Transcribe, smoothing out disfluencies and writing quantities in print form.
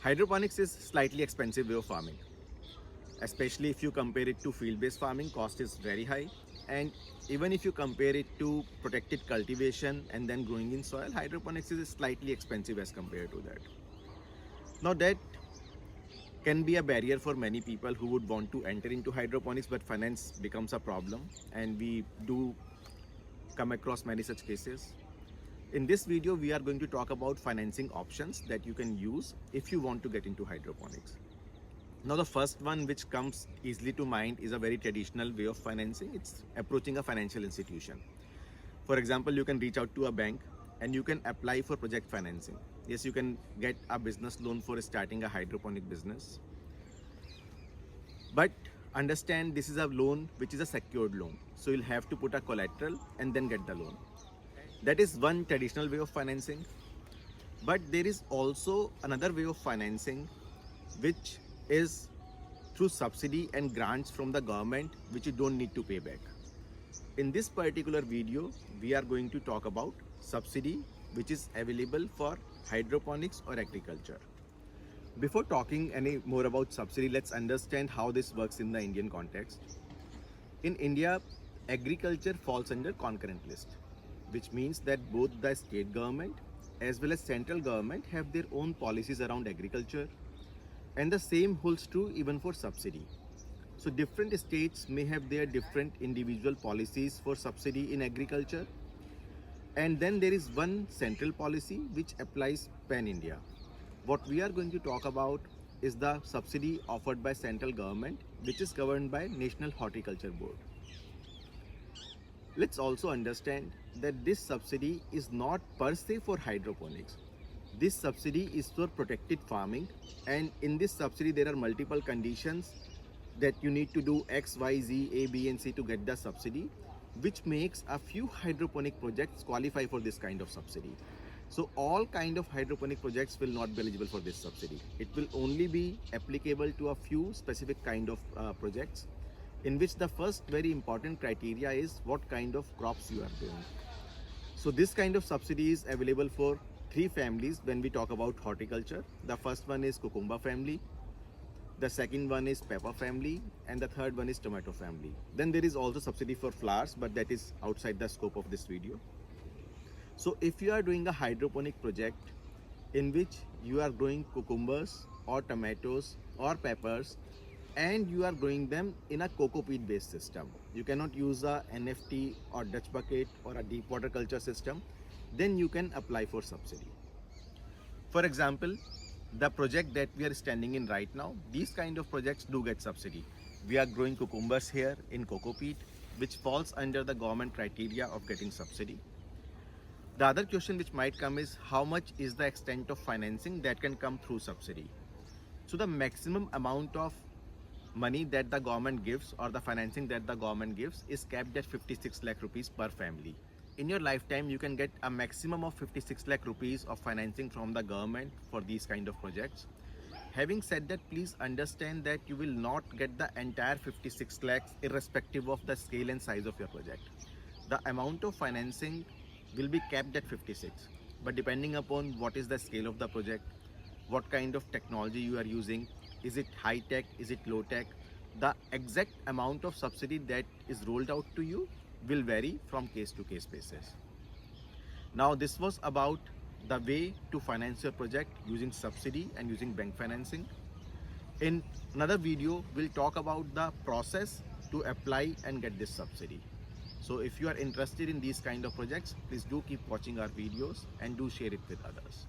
Hydroponics is slightly expensive way of farming, especially if you compare it to field-based farming. Cost is very high, and even if you compare it to protected cultivation and then growing in soil, hydroponics is slightly expensive as compared to that. Now that can be a barrier for many people who would want to enter into hydroponics, but finance becomes a problem, and we do come across many such cases. In this video, we are going to talk about financing options that you can use if you want to get into hydroponics. Now, the first one which comes easily to mind is a very traditional way of financing. It's approaching a financial institution. For example, you can reach out to a bank and you can apply for project financing. Yes, you can get a business loan for starting a hydroponic business. But understand, this is a loan which is a secured loan. So you'll have to put a collateral and then get the loan. That is one traditional way of financing. But there is also another way of financing, which is through subsidy and grants from the government, which you don't need to pay back. In this particular video, we are going to talk about subsidy, which is available for hydroponics or agriculture. Before talking any more about subsidy, let's understand how this works in the Indian context. In India, agriculture falls under concurrent list, which means that both the state government as well as central government have their own policies around agriculture, and the same holds true even for subsidy. So different states may have their different individual policies for subsidy in agriculture, and then there is one central policy which applies pan-India. What we are going to talk about is the subsidy offered by central government, which is governed by National Horticulture Board. Let's also understand that this subsidy is not per se for hydroponics. This subsidy is for protected farming, and in this subsidy there are multiple conditions that you need to do X, Y, Z, A, B and C to get the subsidy, which makes a few hydroponic projects qualify for this kind of subsidy. So all kind of hydroponic projects will not be eligible for this subsidy. It will only be applicable to a few specific kind of projects, in which the first very important criteria is what kind of crops you are doing. So this kind of subsidy is available for three families when we talk about horticulture. The first one is cucumber family, the second one is pepper family, and the third one is tomato family. Then there is also subsidy for flowers, but that is outside the scope of this video. So if you are doing a hydroponic project in which you are growing cucumbers or tomatoes or peppers, and you are growing them in a coco peat based system, you cannot use a NFT or Dutch bucket or a deep water culture system, then you can apply for subsidy. For example, the project that we are standing in right now, these kind of projects do get subsidy. We are growing cucumbers here in coco peat, which falls under the government criteria of getting subsidy. The other question which might come is, how much is the extent of financing that can come through subsidy? So the maximum amount of money that the government gives, or the financing that the government gives, is capped at 56 lakh rupees per family. In your lifetime, you can get a maximum of 56 lakh rupees of financing from the government for these kind of projects. Having said that, please understand that you will not get the entire 56 lakhs irrespective of the scale and size of your project. The amount of financing will be capped at 56, but depending upon what is the scale of the project, what kind of technology you are using, is it high tech, is it low tech, the exact amount of subsidy that is rolled out to you will vary from case to case basis. Now this was about the way to finance your project using subsidy and using bank financing. In another video, we'll talk about the process to apply and get this subsidy. So if you are interested in these kind of projects, please do keep watching our videos and do share it with others.